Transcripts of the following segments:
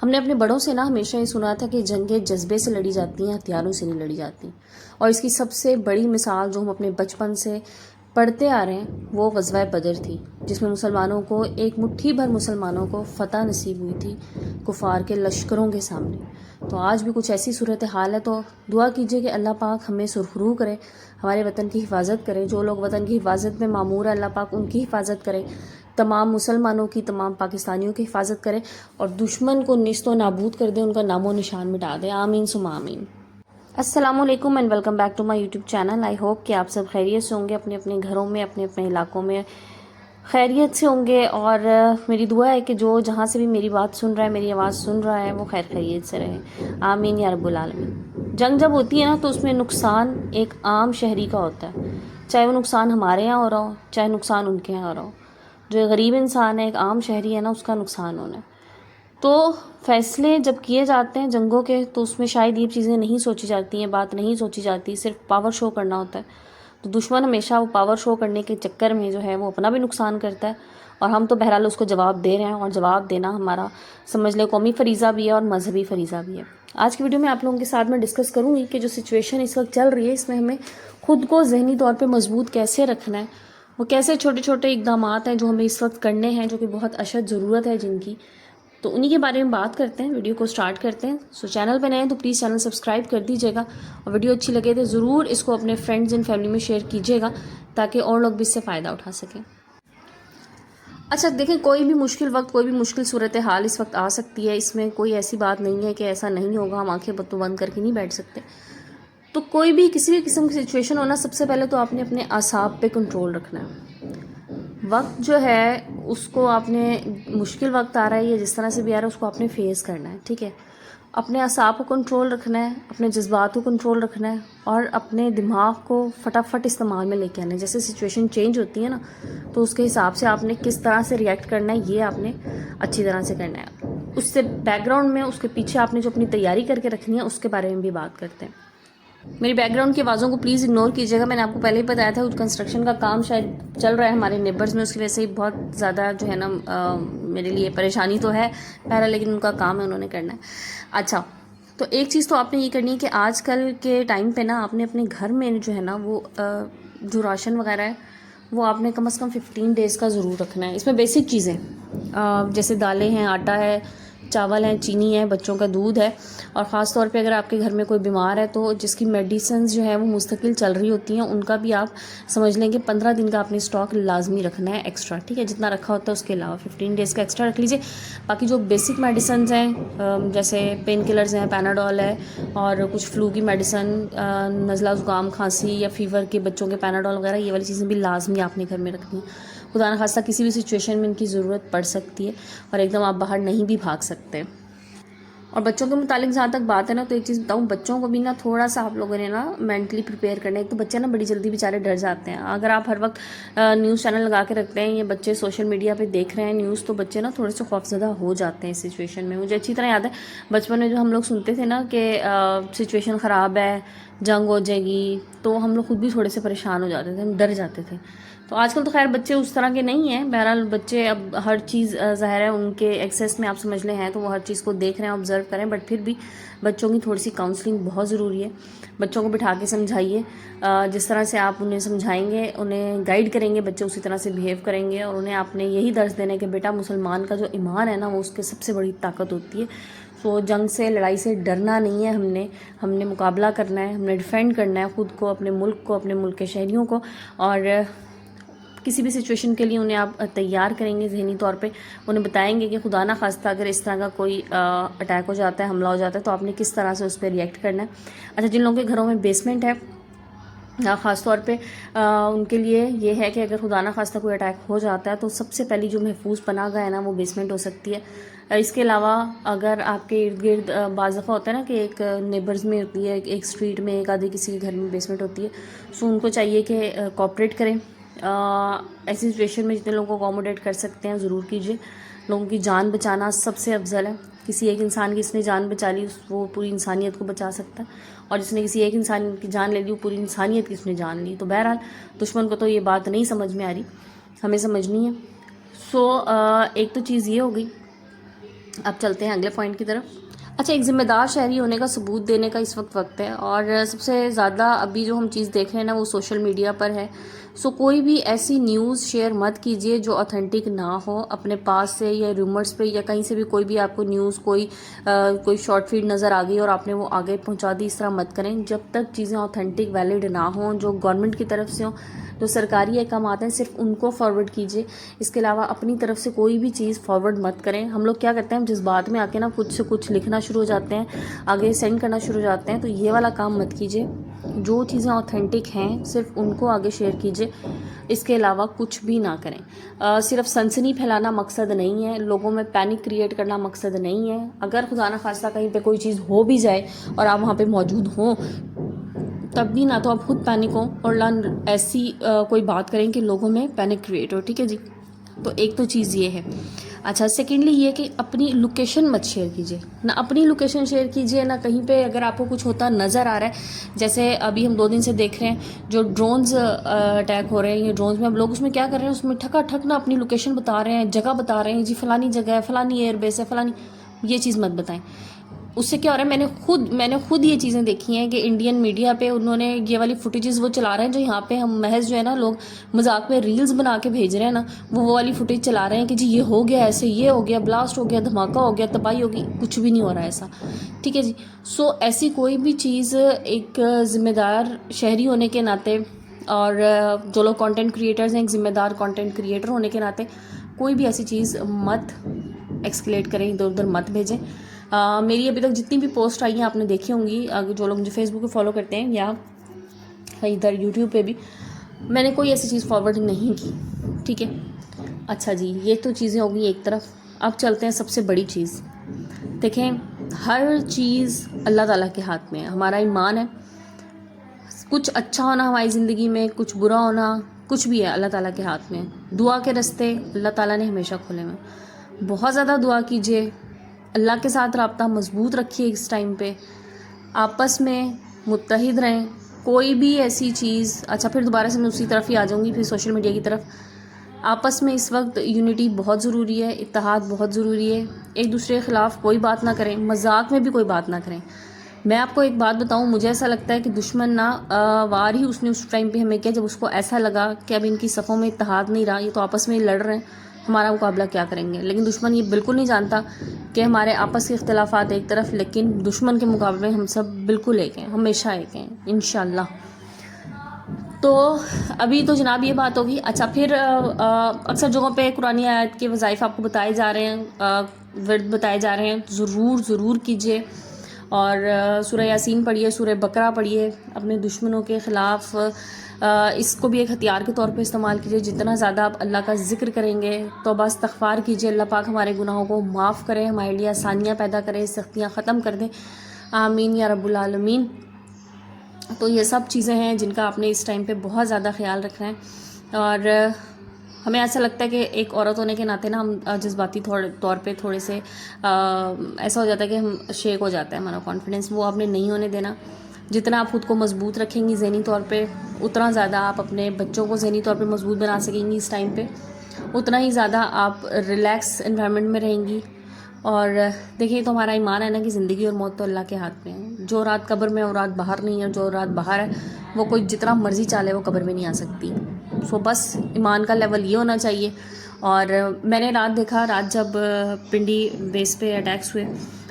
ہم نے اپنے بڑوں سے ہمیشہ یہ سنا تھا کہ جنگیں جذبے سے لڑی جاتی ہیں، ہتھیاروں سے نہیں لڑی جاتی. اور اس کی سب سے بڑی مثال جو ہم اپنے بچپن سے پڑھتے آ رہے ہیں وہ غزوہ بدر تھی، جس میں مسلمانوں کو ایک مٹھی بھر مسلمانوں کو فتح نصیب ہوئی تھی کفار کے لشکروں کے سامنے. تو آج بھی کچھ ایسی صورتحال ہے، تو دعا کیجئے کہ اللہ پاک ہمیں سرخرو کرے، ہمارے وطن کی حفاظت کرے. جو لوگ وطن کی حفاظت میں مامور ہے اللہ پاک ان کی حفاظت کرے، تمام مسلمانوں کی، تمام پاکستانیوں کی حفاظت کرے اور دشمن کو نیست و نابود کر دے، ان کا نام و نشان مٹا دے. آمین ثم آمین. السلام علیکم and welcome back to my YouTube channel. I hope کہ آپ سب خیریت سے ہوں گے، اپنے اپنے گھروں میں، اپنے اپنے علاقوں میں خیریت سے ہوں گے. اور میری دعا ہے کہ جو جہاں سے بھی میری بات سن رہا ہے، میری آواز سن رہا ہے، وہ خیر خیریت سے رہے. آمین یا رب العالمین. جنگ جب ہوتی ہے نا تو اس میں نقصان ایک عام شہری کا ہوتا ہے، چاہے وہ نقصان ہمارے یہاں ہو رہا ہو، چاہے نقصان ان کے یہاں ہو رہا ہو. جو غریب انسان ہے، ایک عام شہری ہے نا، اس کا نقصان ہونا ہے. تو فیصلے جب کیے جاتے ہیں جنگوں کے تو اس میں شاید یہ چیزیں نہیں سوچی جاتی ہیں، بات نہیں سوچی جاتی، صرف پاور شو کرنا ہوتا ہے. تو دشمن ہمیشہ وہ پاور شو کرنے کے چکر میں جو ہے وہ اپنا بھی نقصان کرتا ہے، اور ہم تو بہرحال اس کو جواب دے رہے ہیں، اور جواب دینا ہمارا سمجھ لے قومی فریضہ بھی ہے اور مذہبی فریضہ بھی ہے. آج کی ویڈیو میں آپ لوگوں کے ساتھ میں ڈسکس کروں گی کہ جو سچویشن اس وقت چل رہی ہے اس میں ہمیں خود کو ذہنی طور پہ مضبوط کیسے رکھنا ہے، وہ کیسے چھوٹے چھوٹے اقدامات ہیں جو ہمیں اس وقت کرنے ہیں، جو کہ بہت اشد ضرورت ہے جن کی. تو انہی کے بارے میں بات کرتے ہیں، ویڈیو کو سٹارٹ کرتے ہیں. چینل پہ نئے ہیں تو پلیز چینل سبسکرائب کر دیجیے گا، اور ویڈیو اچھی لگے تو ضرور اس کو اپنے فرینڈز اینڈ فیملی میں شیئر کیجیے گا تاکہ اور لوگ بھی اس سے فائدہ اٹھا سکیں. اچھا دیکھیں، کوئی بھی مشکل وقت، کوئی بھی مشکل صورتحال اس وقت آ سکتی ہے. اس میں کوئی ایسی بات نہیں ہے کہ ایسا نہیں ہوگا، ہم آنکھیں بتوں بند کر کے نہیں بیٹھ سکتے. تو کوئی بھی کسی بھی قسم کی سچویشن ہونا، سب سے پہلے تو آپ نے اپنے اعصاب پہ کنٹرول رکھنا ہے. وقت جو ہے اس کو آپ نے، مشکل وقت آ رہا ہے یا جس طرح سے بھی آ رہا ہے، اس کو آپ نے فیس کرنا ہے. ٹھیک ہے، اپنے اعصاب کو کنٹرول رکھنا ہے، اپنے جذبات کو کنٹرول رکھنا ہے، اور اپنے دماغ کو فٹافٹ استعمال میں لے کے آنا ہے. جیسے سچویشن چینج ہوتی ہے نا تو اس کے حساب سے آپ نے کس طرح سے ریئیکٹ کرنا ہے، یہ آپ نے اچھی طرح سے کرنا ہے. اس سے بیک گراؤنڈ میں اس کے پیچھے آپ نے جو اپنی تیاری کر کے رکھنی ہے اس کے بارے میں بھی بات کرتے ہیں. میری بیک گراؤنڈ کی آوازوں کو پلیز اگنور کیجیے گا. میں نے آپ کو پہلے ہی بتایا تھا کنسٹرکشن کا کام شاید چل رہا ہے ہمارے نیبرز میں، اس کی وجہ سے بہت زیادہ جو ہے نا میرے لیے پریشانی تو ہے پہلا، لیکن ان کا کام ہے، انہوں نے کرنا ہے. اچھا، تو ایک چیز تو آپ نے یہ کرنی ہے کہ آج کل کے ٹائم پہ نا آپ نے اپنے گھر میں جو ہے نا وہ جو راشن وغیرہ ہے وہ آپ نے کم از کم 15 ڈیز کا ضرور رکھنا ہے. اس میں بیسک چیزیں جیسے دالیں ہیں، آٹا ہے، چاول ہیں، چینی ہے، بچوں کا دودھ ہے. اور خاص طور پہ اگر آپ کے گھر میں کوئی بیمار ہے تو جس کی میڈیسنز جو ہیں وہ مستقل چل رہی ہوتی ہیں، ان کا بھی آپ سمجھ لیں کہ 15 دن کا اپنی اسٹاک لازمی رکھنا ہے ایکسٹرا. ٹھیک ہے، جتنا رکھا ہوتا ہے اس کے علاوہ 15 ڈیز کا ایکسٹرا رکھ لیجیے. باقی جو بیسک میڈیسنز ہیں جیسے پین کلرز ہیں، پیناڈول ہے، اور کچھ فلو کی میڈیسن، نزلہ زکام کھانسی یا فیور کے بچوں کے پیناڈول وغیرہ، یہ والی چیزیں بھی لازمی آپ نے گھر میں رکھنی ہیں. خدا نخواستہ کسی بھی سچویشن میں ان کی ضرورت پڑ سکتی ہے اور ایک دم آپ باہر نہیں بھی بھاگ سکتے. اور بچوں کے متعلق جہاں تک بات ہے نا، تو ایک چیز بتاؤں، بچوں کو بھی نا تھوڑا سا آپ لوگوں نے نا مینٹلی پریپیئر کرنا ہے. ایک تو بچے نا بڑی جلدی بیچارے ڈر جاتے ہیں. اگر آپ ہر وقت نیوز چینل لگا کے رکھتے ہیں یا بچے سوشل میڈیا پہ دیکھ رہے ہیں نیوز، تو بچے نا تھوڑے سے خوفزدہ ہو جاتے ہیں اس سچویشن میں. مجھے اچھی طرح یاد ہے بچپن میں جو ہم لوگ سنتے تھے نا کہ سچویشن خراب ہے، جنگ ہو جائے گی، تو ہم لوگ خود بھی تھوڑے سے پریشان ہو جاتے تھے، ہم ڈر جاتے تھے. تو آج کل تو خیر بچے اس طرح کے نہیں ہیں. بہرحال بچے اب ہر چیز ظاہر ہے ان کے ایکسیس میں آپ سمجھ لیں ہیں، تو وہ ہر چیز کو دیکھ رہے ہیں، آبزرو کریں. بٹ پھر بھی بچوں کی تھوڑی سی کاؤنسلنگ بہت ضروری ہے. بچوں کو بٹھا کے سمجھائیے، جس طرح سے آپ انہیں سمجھائیں گے، انہیں گائیڈ کریں گے، بچے اسی طرح سے بیہیو کریں گے. اور انہیں آپ نے یہی درس دینا ہے کہ بیٹا مسلمان کا جو ایمان ہے نا وہ اس کے سب سے بڑی طاقت ہوتی ہے. تو جنگ سے، لڑائی سے ڈرنا نہیں ہے. ہم نے مقابلہ کرنا ہے، ہم نے ڈیفینڈ کرنا ہے خود کو، اپنے ملک کو، اپنے ملک کے شہریوں کو. اور کسی بھی سچویشن کے لیے انہیں آپ تیار کریں گے ذہنی طور پہ. انہیں بتائیں گے کہ خدا نہ خواستہ اگر اس طرح کا کوئی اٹیک ہو جاتا ہے، حملہ ہو جاتا ہے، تو آپ نے کس طرح سے اس پہ ریئیکٹ کرنا ہے. اچھا، جن لوگوں کے گھروں میں بیسمنٹ ہے، خاص طور پہ ان کے لیے یہ ہے کہ اگر خدا نہ خواستہ کوئی اٹیک ہو جاتا ہے تو سب سے پہلی جو محفوظ پناہ گاہ ہے نا وہ بیسمنٹ ہو سکتی ہے. اس کے علاوہ اگر آپ کے ارد گرد بعض دفعہ ہوتا ہے نا کہ ایک نیبرز میں ہوتی ہے، ایک اسٹریٹ میں ایک آدھی کسی کے گھر میں بیسمنٹ ہوتی ہے، سو ان کو چاہیے کہ کوآپریٹ کریں. ایسی سچویشن میں جتنے لوگوں کو اکوموڈیٹ کر سکتے ہیں ضرور کیجیے. لوگوں کی جان بچانا سب سے افضل ہے. کسی ایک انسان کی اس نے جان بچا لی، وہ پوری انسانیت کو بچا سکتا ہے. اور جس نے کسی ایک انسان کی جان لے لی، وہ پوری انسانیت کی اس نے جان لی. تو بہرحال دشمن کو تو یہ بات نہیں سمجھ میں آ رہی، ہمیں سمجھنی ہے. سو ایک تو چیز یہ ہو گئی. اب چلتے ہیں اگلے پوائنٹ کی طرف. اچھا، ایک ذمہ دار شہری ہونے کا ثبوت دینے کا اس وقت ہے، اور سب سے زیادہ ابھی جو ہم چیز دیکھ رہے ہیں نا وہ سوشل میڈیا پر ہے. سو کوئی بھی ایسی نیوز شیئر مت کیجیے جو اتھینٹک نہ ہو اپنے پاس سے، یا رومرز پہ یا کہیں سے بھی کوئی بھی آپ کو نیوز کوئی شارٹ فیڈ نظر آ گئی اور آپ نے وہ آگے پہنچا دی. اس طرح مت کریں جب تک چیزیں اتھینٹک ویلڈ نہ ہوں، جو گورنمنٹ کی طرف سے ہوں، جو سرکاری احکامات ہیں صرف ان کو فارورڈ کیجیے. اس کے علاوہ اپنی طرف سے کوئی بھی چیز فارورڈ مت کریں. ہم لوگ کیا کرتے ہیں، ہم جس بات میں آ کے نا کچھ سے کچھ لکھنا شروع ہو جاتے ہیں، آگے سینڈ کرنا شروع ہو جاتے ہیں، تو یہ والا کام مت کیجیے. جو چیزیں اتھینٹک ہیں صرف ان کو آگے شیئر کیجیے، اس کے علاوہ کچھ بھی نہ کریں. صرف سنسنی پھیلانا مقصد نہیں ہے، لوگوں میں پینک کریٹ کرنا مقصد نہیں ہے. اگر خدا نخواستہ کہیں پہ کوئی چیز ہو بھی جائے اور آپ وہاں پہ موجود ہوں، تب بھی نہ تو آپ خود پینک ہوں اور نہ ایسی کوئی بات کریں کہ لوگوں میں پینک کریٹ ہو. ٹھیک ہے جی، تو ایک تو چیز یہ ہے. اچھا، سیکنڈلی یہ کہ اپنی لوکیشن مت شیئر کیجیے، نہ اپنی لوکیشن شیئر کیجیے، نہ کہیں پہ اگر آپ کو کچھ ہوتا نظر آ رہا ہے. جیسے ابھی ہم 2 دن سے دیکھ رہے ہیں جو ڈرونز اٹیک ہو رہے ہیں، یہ ڈرونز میں اب لوگ اس میں کیا کر رہے ہیں، اس میں ٹھکا ٹھک نہ اپنی لوکیشن بتا رہے ہیں، جگہ بتا رہے ہیں، جی فلانی جگہ ہے، فلانی ایئر بیس ہے، فلانی. یہ چیز مت بتائیں. اس سے کیا ہو رہا ہے، میں نے خود یہ چیزیں دیکھی ہیں کہ انڈین میڈیا پہ انہوں نے یہ والی فوٹیجز وہ چلا رہے ہیں جو یہاں پہ ہم محض جو ہے نا لوگ مذاق میں ریلز بنا کے بھیج رہے ہیں نا، وہ والی فوٹیج چلا رہے ہیں کہ جی یہ ہو گیا ایسے، یہ ہو گیا، بلاسٹ ہو گیا، دھماکہ ہو گیا، تباہی ہوگی. کچھ بھی نہیں ہو رہا ایسا. ٹھیک ہے جی. سو ایسی کوئی بھی چیز ایک ذمہ دار شہری ہونے کے ناطے، اور جو لوگ کانٹینٹ کریٹرز ہیں ایک ذمہ دار کانٹینٹ کریٹر ہونے کے ناطے، کوئی بھی ایسی چیز مت ایکسکلیٹ کریں، ادھر ادھر مت بھیجیں. میری ابھی تک جتنی بھی پوسٹ آئی ہیں آپ نے دیکھی ہوں گی، جو لوگ مجھے فیس بک پہ فالو کرتے ہیں یا ادھر یوٹیوب پہ بھی، میں نے کوئی ایسی چیز فارورڈ نہیں کی. ٹھیک ہے. اچھا جی، یہ تو چیزیں ہوگی ایک طرف. اب چلتے ہیں سب سے بڑی چیز. دیکھیں، ہر چیز اللہ تعالیٰ کے ہاتھ میں ہے. ہمارا ایمان ہے، کچھ اچھا ہونا ہماری زندگی میں، کچھ برا ہونا، کچھ بھی ہے اللہ تعالیٰ کے ہاتھ میں. دعا کے راستے اللہ تعالیٰ نے ہمیشہ کھولے ہوئے. بہت زیادہ دعا کیجیے، اللہ کے ساتھ رابطہ مضبوط رکھیے. اس ٹائم پہ آپس میں متحد رہیں. کوئی بھی ایسی چیز، اچھا پھر دوبارہ سے میں اسی طرف ہی آ جاؤں گی، پھر سوشل میڈیا کی طرف. آپس میں اس وقت یونٹی بہت ضروری ہے، اتحاد بہت ضروری ہے. ایک دوسرے کے خلاف کوئی بات نہ کریں، مذاق میں بھی کوئی بات نہ کریں. میں آپ کو ایک بات بتاؤں، مجھے ایسا لگتا ہے کہ دشمن نہ وار ہی اس نے اس ٹائم پہ ہمیں کیا، جب اس کو ایسا لگا کہ اب ان کی صفوں میں اتحاد نہیں رہا، یہ تو آپس میں ہی لڑ رہے ہیں، ہمارا مقابلہ کیا کریں گے. لیکن دشمن یہ بالکل نہیں جانتا کہ ہمارے آپس کے اختلافات ایک طرف، لیکن دشمن کے مقابلے میں ہم سب بالکل ایک ہیں، ہمیشہ ایک ہیں انشاءاللہ. تو ابھی تو جناب یہ بات ہوگی. اچھا پھر اکثر جگہوں پہ قرآنی آیت کے وظائف آپ کو بتائے جا رہے ہیں، ورد بتائے جا رہے ہیں، ضرور کیجیے. اور سورہ یاسین پڑھیے، سورہ بقرہ پڑھیے. اپنے دشمنوں کے خلاف اس کو بھی ایک ہتھیار کے طور پہ استعمال کیجیے. جتنا زیادہ آپ اللہ کا ذکر کریں گے، توبہ استغفار کیجیے، اللہ پاک ہمارے گناہوں کو معاف کرے، ہمارے لیے آسانیاں پیدا کرے، سختیاں ختم کر دیں. آمین یا رب العالمین. تو یہ سب چیزیں ہیں جن کا آپ نے اس ٹائم پہ بہت زیادہ خیال رکھنا ہے. اور ہمیں ایسا لگتا ہے کہ ایک عورت ہونے کے ناطے نا ہم جذباتی طور پہ تھوڑے سے ایسا ہو جاتا ہے کہ ہم شیک ہو جاتا ہے ہمارا کانفیڈنس. وہ آپ نے نہیں ہونے دینا. جتنا آپ خود کو مضبوط رکھیں گی ذہنی طور پہ، اتنا زیادہ آپ اپنے بچوں کو ذہنی طور پہ مضبوط بنا سکیں گی اس ٹائم پہ، اتنا ہی زیادہ آپ ریلیکس انوائرمنٹ میں رہیں گی. اور دیکھیے تو ہمارا ایمان ہے نا کہ زندگی اور موت تو اللہ کے ہاتھ میں ہے. جو رات قبر میں اور رات باہر نہیں ہے، جو رات باہر ہے وہ کوئی جتنا مرضی چالے وہ قبر میں نہیں آ سکتی. سو بس ایمان کا لیول یہ ہونا چاہیے. اور میں نے رات جب پنڈی بیس پہ اٹیکس ہوئے،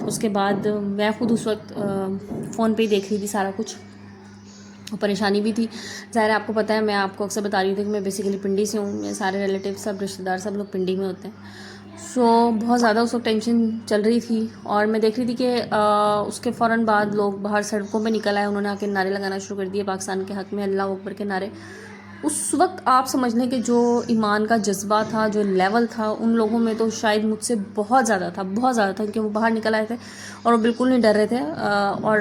اس کے بعد میں خود اس وقت فون پہ ہی دیکھ رہی تھی سارا کچھ. پریشانی بھی تھی ظاہر ہے، آپ کو پتہ ہے، میں آپ کو اکثر بتا رہی تھی کہ میں بیسیکلی پنڈی سے ہوں. میرے سارے ریلیٹیو سب رشتہ دار سب لوگ پنڈی میں ہوتے ہیں. سو بہت زیادہ اس وقت ٹینشن چل رہی تھی. اور میں دیکھ رہی تھی کہ اس کے فوراً بعد لوگ باہر سڑکوں پہ نکل آئے، انہوں نے آ کے نعرے لگانا شروع کر دیے پاکستان کے حق میں، اللہ اکبر کے نعرے. اس وقت آپ سمجھ لیں کہ جو ایمان کا جذبہ تھا، جو لیول تھا ان لوگوں میں، تو شاید مجھ سے بہت زیادہ تھا کہ وہ باہر نکل آئے تھے اور وہ بالکل نہیں ڈر رہے تھے. اور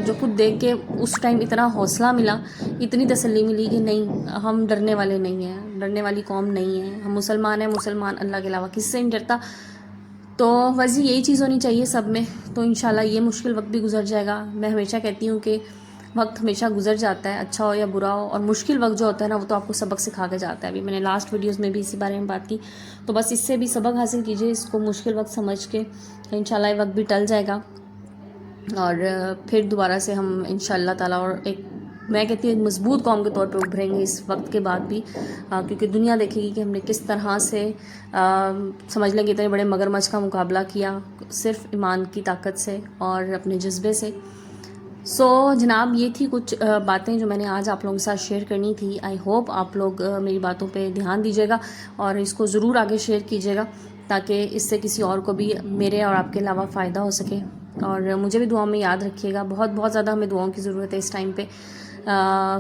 جو خود دیکھ کے اس ٹائم اتنا حوصلہ ملا، اتنی تسلی ملی کہ نہیں، ہم ڈرنے والے نہیں ہیں، ڈرنے والی قوم نہیں ہے. ہم مسلمان ہیں، مسلمان اللہ کے علاوہ کس سے نہیں ڈرتا. تو ویسے یہی چیز ہونی چاہیے سب میں. تو انشاءاللہ یہ مشکل وقت بھی گزر جائے گا. میں ہمیشہ کہتی ہوں کہ وقت ہمیشہ گزر جاتا ہے، اچھا ہو یا برا ہو، اور مشکل وقت جو ہوتا ہے نا وہ تو آپ کو سبق سکھا کے جاتا ہے. ابھی میں نے لاسٹ ویڈیوز میں بھی اسی بارے میں بات کی. تو بس اس سے بھی سبق حاصل کیجئے، اس کو مشکل وقت سمجھ کے. انشاءاللہ یہ وقت بھی ٹل جائے گا اور پھر دوبارہ سے ہم انشاءاللہ تعالیٰ اور ایک، میں کہتی ہوں، ایک مضبوط قوم کے طور پہ ابھریں گے اس وقت کے بعد بھی. کیونکہ دنیا دیکھے گی کہ ہم نے کس طرح سے سمجھ لیں کہ اتنے بڑے مگرمچھ کا مقابلہ کیا صرف ایمان کی طاقت سے اور اپنے جذبے سے. سو جناب یہ تھی کچھ باتیں جو میں نے آج آپ لوگوں کے ساتھ شیئر کرنی تھی. آئی ہوپ آپ لوگ میری باتوں پہ دھیان دیجیے گا اور اس کو ضرور آگے شیئر کیجیے گا تاکہ اس سے کسی اور کو بھی میرے اور آپ کے علاوہ فائدہ ہو سکے. اور مجھے بھی دعاؤں میں یاد رکھیے گا. بہت بہت زیادہ ہمیں دعاؤں کی ضرورت ہے اس ٹائم پہ،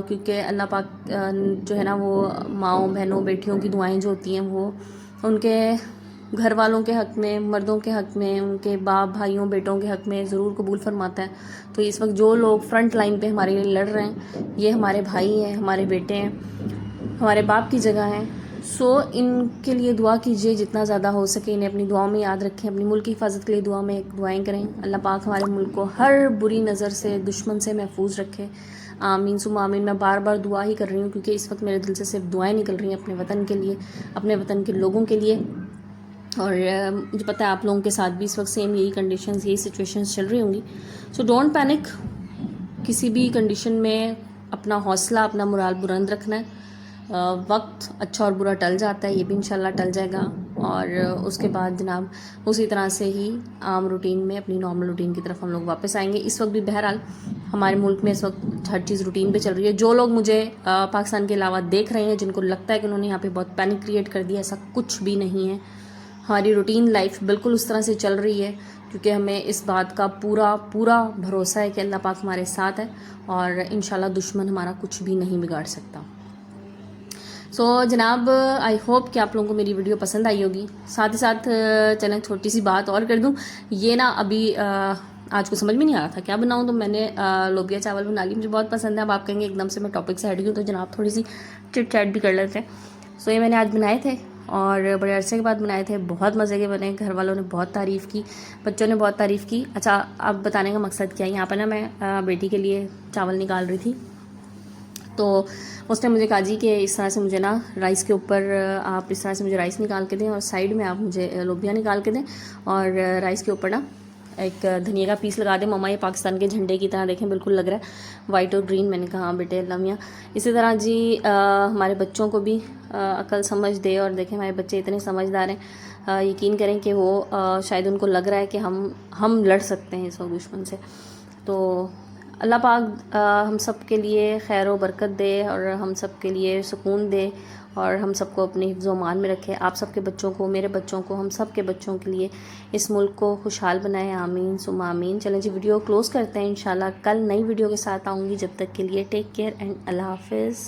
کیونکہ اللہ پاک جو ہے نا وہ ماؤں بہنوں بیٹیوں کی دعائیں جو ہوتی ہیں وہ ان کے گھر والوں کے حق میں، مردوں کے حق میں، ان کے باپ بھائیوں بیٹوں کے حق میں ضرور قبول فرماتا ہے. تو اس وقت جو لوگ فرنٹ لائن پہ ہمارے لیے لڑ رہے ہیں یہ ہمارے بھائی ہیں، ہمارے بیٹے ہیں، ہمارے باپ کی جگہ ہیں. سو ان کے لیے دعا کیجیے جتنا زیادہ ہو سکے. انہیں اپنی دعاؤں میں یاد رکھیں، اپنی ملک کی حفاظت کے لیے دعائیں کریں. اللہ پاک ہمارے ملک کو ہر بری نظر سے، دشمن سے محفوظ رکھے. آمین ثم آمین. میں بار بار دعا ہی کر رہی ہوں کیونکہ اس وقت میرے دل سے صرف دعائیں نکل رہی ہیں اپنے وطن کے لیے، اپنے وطن کے لوگوں کے لیے. اور مجھے پتہ ہے آپ لوگوں کے ساتھ بھی اس وقت سیم یہی کنڈیشنز، یہی سچویشنز چل رہی ہوں گی. So don't panic. کسی بھی کنڈیشن میں اپنا حوصلہ، اپنا مرال بلند رکھنا ہے. وقت اچھا اور برا ٹل جاتا ہے، یہ بھی انشاءاللہ ٹل جائے گا. اور اس کے بعد جناب اسی طرح سے ہی عام روٹین میں، اپنی نارمل روٹین کی طرف ہم لوگ واپس آئیں گے. اس وقت بھی بہرحال ہمارے ملک میں اس وقت ہر چیز روٹین پہ چل رہی ہے. جو لوگ مجھے پاکستان کے علاوہ دیکھ رہے ہیں، جن کو لگتا ہے کہ انہوں نے یہاں پہ بہت پینک کریٹ کر دیا، ایسا کچھ بھی نہیں ہے. ہماری روٹین لائف بالکل اس طرح سے چل رہی ہے کیونکہ ہمیں اس بات کا پورا بھروسہ ہے کہ اللہ پاک ہمارے ساتھ ہے اور انشاءاللہ دشمن ہمارا کچھ بھی نہیں بگاڑ سکتا. سو جناب آئی ہوپ کہ آپ لوگوں کو میری ویڈیو پسند آئی ہوگی. ساتھ ہی ساتھ چلیں چھوٹی سی بات اور کر دوں. یہ نا ابھی آج کو سمجھ میں نہیں آ رہا تھا کیا بناؤں، تو میں نے لوبیا چاول بنا لی. مجھے بہت پسند ہے. اب آپ کہیں گے ایک دم سے میں ٹاپک سے ہٹ گئی ہوں، تو جناب تھوڑی سی چٹ چیٹ بھی کر لیتے ہیں. سو یہ میں نے آج بنائے تھے اور بڑے عرصے کے بعد بنائے تھے. بہت مزے کے بنے. گھر والوں نے بہت تعریف کی، بچوں نے بہت تعریف کی. اچھا اب بتانے کا مقصد کیا ہے، یہاں پہ نا میں بیٹی کے لیے چاول نکال رہی تھی تو اس نے مجھے کہا جی کہ اس طرح سے مجھے نا رائس کے اوپر آپ اس طرح سے مجھے رائس نکال کے دیں اور سائڈ میں آپ مجھے لوبیا نکال کے دیں اور رائس کے اوپر نا ایک دھنیا کا پیس لگا دیں. ماما یہ پاکستان کے جھنڈے کی طرح دیکھیں بالکل لگ رہا ہے وائٹ اور گرین. میں نے کہا ہاں بیٹے اللہ میاں. اسی طرح جی ہمارے بچوں کو بھی عقل سمجھ دے. اور دیکھیں ہمارے بچے اتنے سمجھدار ہیں، یقین کریں کہ وہ شاید ان کو لگ رہا ہے کہ ہم لڑ سکتے ہیں اس وقت دشمن سے. تو اللہ پاک ہم سب کے لیے خیر و برکت دے اور ہم سب کے لیے سکون دے اور ہم سب کو اپنی حفظ و امان میں رکھے. آپ سب کے بچوں کو، میرے بچوں کو، ہم سب کے بچوں کے لیے اس ملک کو خوشحال بنائے. آمین ثم آمین. چلیں جی ویڈیو کلوز کرتے ہیں. انشاءاللہ کل نئی ویڈیو کے ساتھ آؤں گی. جب تک کے لیے ٹیک کیئر اینڈ اللہ حافظ.